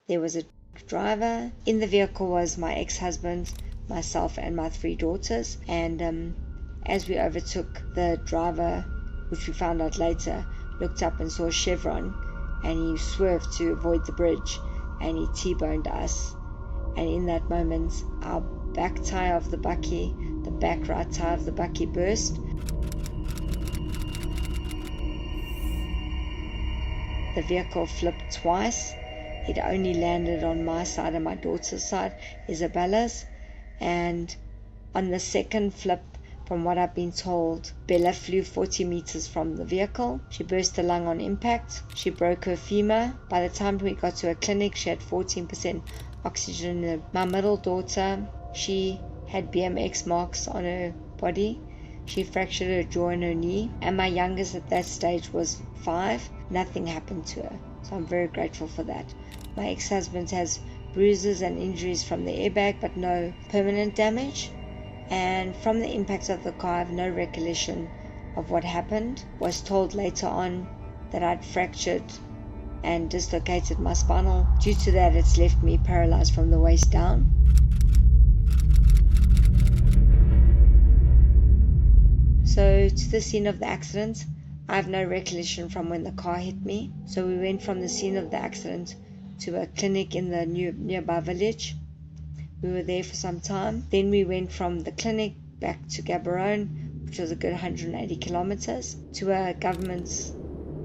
There was a driver. In the vehicle was my ex-husband, myself, and my 3 daughters. And as we overtook, the driver, which we found out later, looked up and saw a chevron, and he swerved to avoid the bridge, and he T-boned us. And in that moment, our back tire of the bakkie, the back right tire of the bakkie, burst. The vehicle flipped twice. It only landed on my side and my daughter's side, Isabella's. And on the second flip, from what I've been told, Bella flew 40 meters from the vehicle. She burst a lung on impact. She broke her femur. By the time we got to a clinic, she had 14% oxygen in her. My middle daughter, she had BMX marks on her body. She fractured her jaw and her knee. And my youngest at that stage was 5. Nothing happened to her. So I'm very grateful for that. My ex-husband has bruises and injuries from the airbag, but no permanent damage. And from the impact of the car, I have no recollection of what happened. Was told later on that I'd fractured and dislocated my spinal. Due to that, it's left me paralyzed from the waist down. So to the scene of the accident, I have no recollection from when the car hit me. So we went from the scene of the accident to a clinic in the nearby village. We were there for some time. Then we went from the clinic back to Gaborone, which was a good 180 kilometers, to a government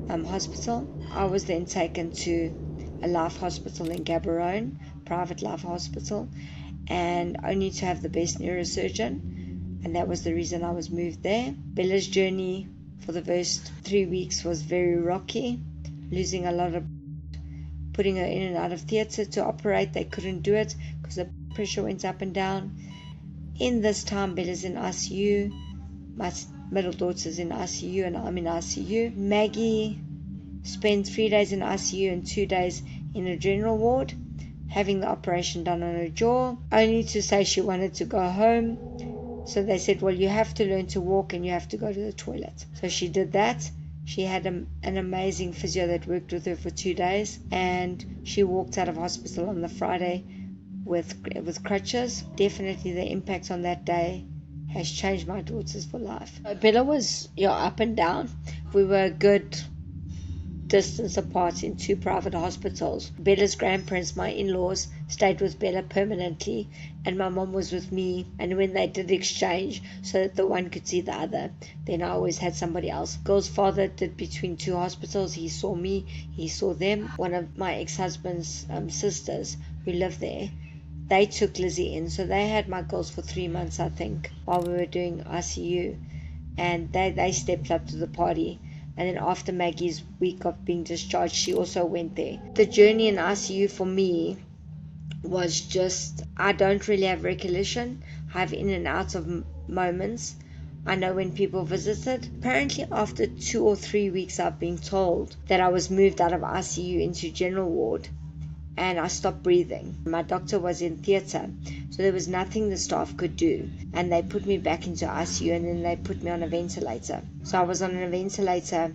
hospital. I was then taken to a life hospital in Gaborone, private life hospital, and only to have the best neurosurgeon. And that was the reason I was moved there. Bella's journey for the first 3 weeks was very rocky, losing a lot of, putting her in and out of theatre to operate. They couldn't do it because the pressure went up and down. In this time, Bella's in ICU, my middle daughter's in ICU, and I'm in ICU. Maggie spent 3 days in ICU and 2 days in a general ward, having the operation done on her jaw, only to say she wanted to go home. So they said, well, you have to learn to walk and you have to go to the toilet. So she did that. She had an amazing physio that worked with her for 2 days, and she walked out of hospital on the Friday with crutches. Definitely the impact on that day has changed my daughters for life. Bella was up and down. We were a good distance apart in 2 private hospitals. Bella's grandparents, my in-laws, stayed with Bella permanently, and my mom was with me. And when they did exchange so that the one could see the other, then I always had somebody else. Girl's father did between 2 hospitals. He saw me, he saw them. One of my ex-husband's sisters who lived there, they took Lizzie in, so they had my girls for 3 months, I think, while we were doing ICU, and they stepped up to the party. And then after Maggie's week of being discharged, she also went there. The journey in ICU for me was just, I don't really have recollection. I have in and out of moments. I know when people visited. Apparently after 2 or 3 weeks, I've been told that I was moved out of ICU into general ward, and I stopped breathing. My doctor was in theatre, so there was nothing the staff could do, and they put me back into ICU, and then they put me on a ventilator. So I was on a ventilator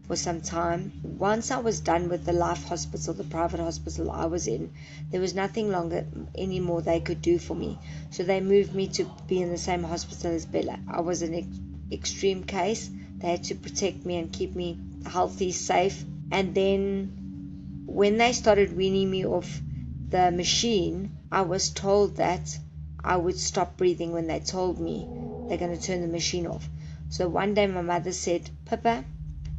for some time. Once I was done with the life hospital, the private hospital I was in, there was nothing longer anymore they could do for me, so they moved me to be in the same hospital as Bella. I was an extreme case. They had to protect me and keep me healthy, safe. And then when they started weaning me off the machine, I was told that I would stop breathing when they told me they're going to turn the machine off. So one day my mother said, Pippa,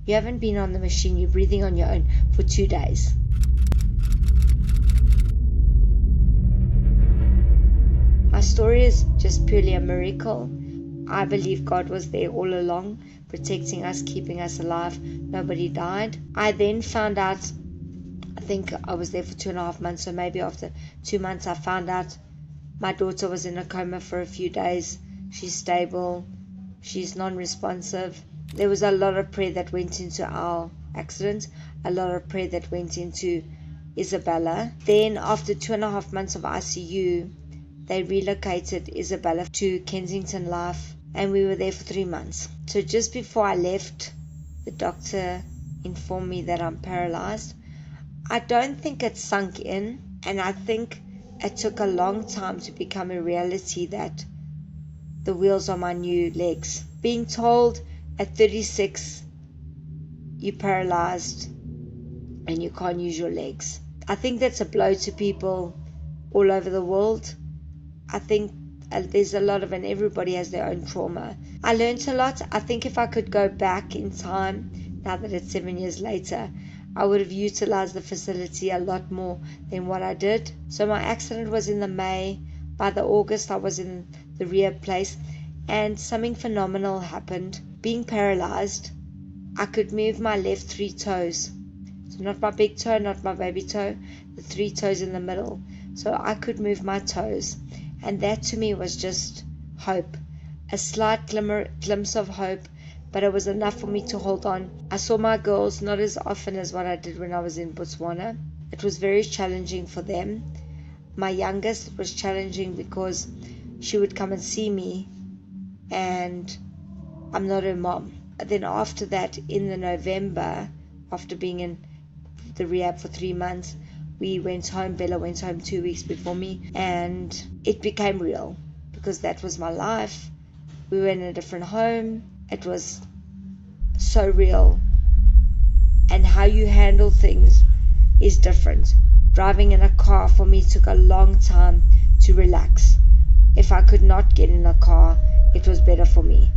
you haven't been on the machine, you're breathing on your own for 2 days. My story is just purely a miracle. I believe God was there all along, protecting us, keeping us alive. Nobody died. I then found out, I think I was there for 2.5 months, so maybe after 2 months I found out my daughter was in a coma for a few days. She's stable. She's non-responsive. There was a lot of prayer that went into our accident, a lot of prayer that went into Isabella. Then after 2.5 months of ICU, they relocated Isabella to Kensington Life, and we were there for 3 months. So just before I left, the doctor informed me that I'm paralyzed. I don't think it sunk in, and I think it took a long time to become a reality that the wheels are my new legs. Being told at 36 you're paralyzed and you can't use your legs. I think that's a blow to people all over the world. I think there's a lot of, and everybody has their own trauma. I learned a lot. I think if I could go back in time, now that it's 7 years later, I would have utilized the facility a lot more than what I did. So my accident was in the May. By the August, I was in the rehab place, and something phenomenal happened. Being paralyzed, I could move my left 3 toes. So not my big toe, not my baby toe, the 3 toes in the middle. So I could move my toes. And that to me was just hope. A slight glimpse of hope, but it was enough for me to hold on. I saw my girls not as often as what I did when I was in Botswana. It was very challenging for them. My youngest was challenging because she would come and see me, and I'm not her mom. Then after that, in the November, after being in the rehab for 3 months, we went home. Bella went home 2 weeks before me, and it became real because that was my life. We were in a different home. It was so real, and how you handle things is different. Driving in a car for me took a long time to relax. If I could not get in a car, it was better for me.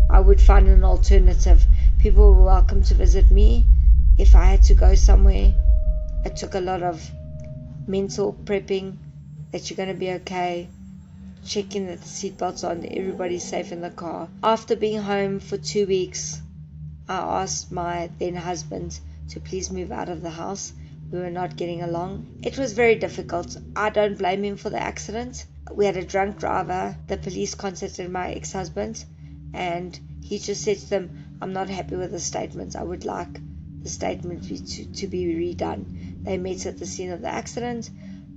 I would find an alternative. People were welcome to visit me. If I had to go somewhere, it took a lot of mental prepping, that you're going to be okay, checking that the seatbelt's on, everybody's safe in the car. After being home for 2 weeks, I asked my then husband to please move out of the house. We were not getting along. It was very difficult. I don't blame him for the accident. We had a drunk driver. The police contacted my ex-husband, and he just said to them, I'm not happy with the statement. I would like the statement to be redone. They met at the scene of the accident,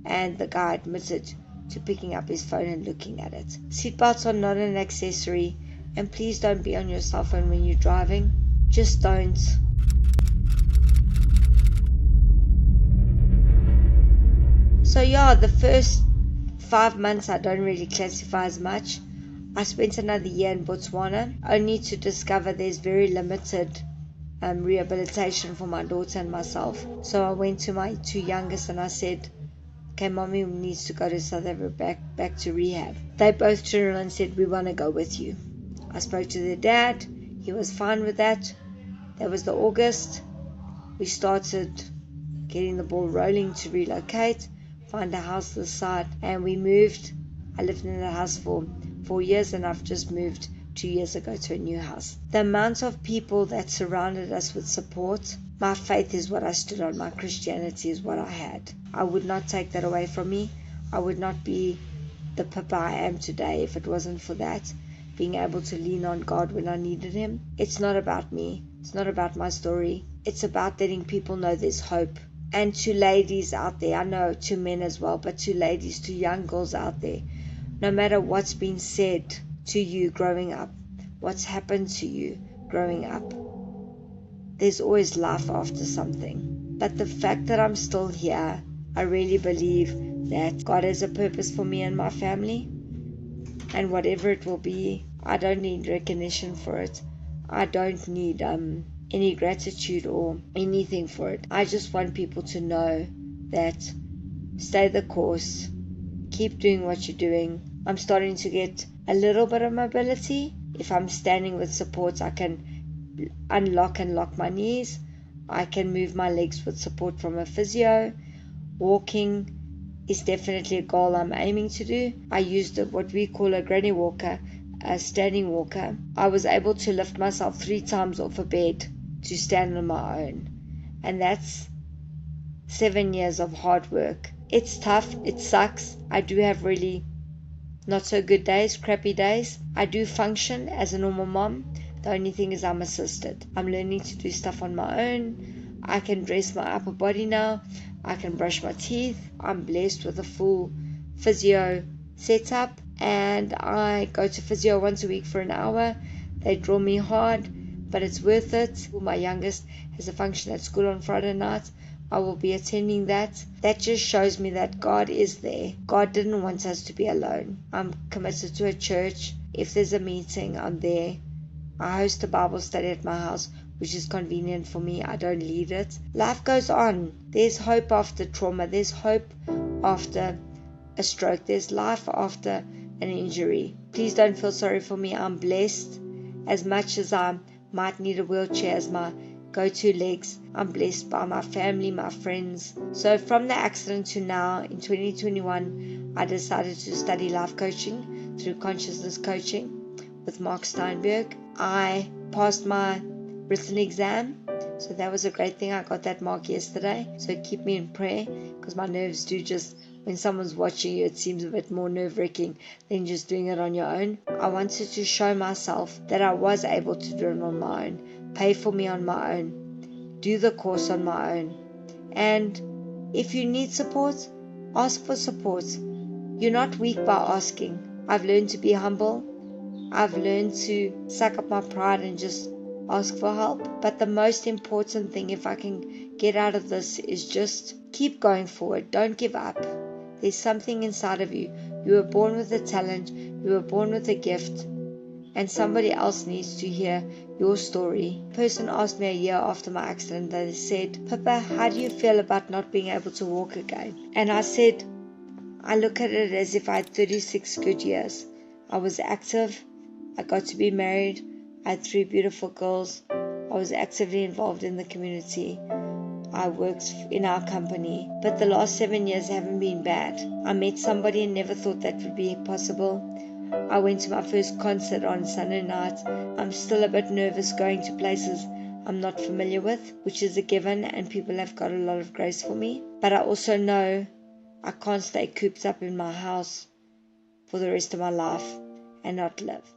and the guy admitted to picking up his phone and looking at it. Seatbelts are not an accessory, and please don't be on your cell phone when you're driving. Just don't. So yeah, the first 5 months I don't really classify as much. I spent another year in Botswana, only to discover there's very limited rehabilitation for my daughter and myself. So I went to my 2 youngest and I said, okay, mommy needs to go to South Africa, back to rehab. They both turned around and said, we want to go with you. I spoke to their dad. He was fine with that. That was the August. We started getting the ball rolling to relocate, find a house this side, and we moved. I lived in the house for 4 years, and I've just moved 2 years ago to a new house. The amount of people that surrounded us with support, my faith is what I stood on, my Christianity is what I had. I would not take that away from me. I would not be the Pippa I am today if it wasn't for that, being able to lean on God when I needed Him. It's not about me. It's not about my story. It's about letting people know there's hope. And to ladies out there, I know to men as well, but to ladies, to young girls out there, no matter what's been said to you growing up, what's happened to you growing up, there's always life after something. But the fact that I'm still here, I really believe that God has a purpose for me and my family. And whatever it will be, I don't need recognition for it. I don't need any gratitude or anything for it. I just want people to know that stay the course, keep doing what you're doing. I'm starting to get a little bit of mobility. If I'm standing with support, I can unlock and lock my knees. I can move my legs with support from a physio. Walking is definitely a goal I'm aiming to do. I used what we call a granny walker, a standing walker. I was able to lift myself 3 times off a bed to stand on my own. And that's 7 years of hard work. It's tough. It sucks. I do have really not so good days, crappy days. I do function as a normal mom. The only thing is I'm assisted. I'm learning to do stuff on my own. I can dress my upper body now. I can brush my teeth. I'm blessed with a full physio setup, and I go to physio once a week for an hour. They draw me hard, but it's worth it. My youngest has a function at school on Friday night. I will be attending that. That just shows me that God is there. God didn't want us to be alone. I'm committed to a church. If there's a meeting, I'm there. I host a Bible study at my house, which is convenient for me. I don't lead it. Life goes on. There's hope after trauma. There's hope after a stroke. There's life after an injury. Please don't feel sorry for me. I'm blessed. As much as I might need a wheelchair as my go-to legs, I'm blessed by my family, my friends. So from the accident to now, in 2021, I decided to study life coaching through consciousness coaching with Mark Steinberg. I passed my written exam, so that was a great thing. I got that mark yesterday, so keep me in prayer, because my nerves do just, when someone's watching you, it seems a bit more nerve-wracking than just doing it on your own. I wanted to show myself that I was able to do it on my own, pay for me on my own, do the course on my own. And if you need support, ask for support. You're not weak by asking. I've learned to be humble. I've learned to suck up my pride and just ask for help. But the most important thing, if I can get out of this, is just keep going forward. Don't give up. There's something inside of you. You were born with a talent. You were born with a gift. And somebody else needs to hear your story. A person asked me a year after my accident, they said, Pippa, how do you feel about not being able to walk again? And I said, I look at it as if I had 36 good years. I was active. I got to be married. I had 3 beautiful girls. I was actively involved in the community. I worked in our company. But the last 7 years haven't been bad. I met somebody and never thought that would be possible. I went to my first concert on Sunday night. I'm still a bit nervous going to places I'm not familiar with, which is a given, and people have got a lot of grace for me. But I also know I can't stay cooped up in my house for the rest of my life and not live.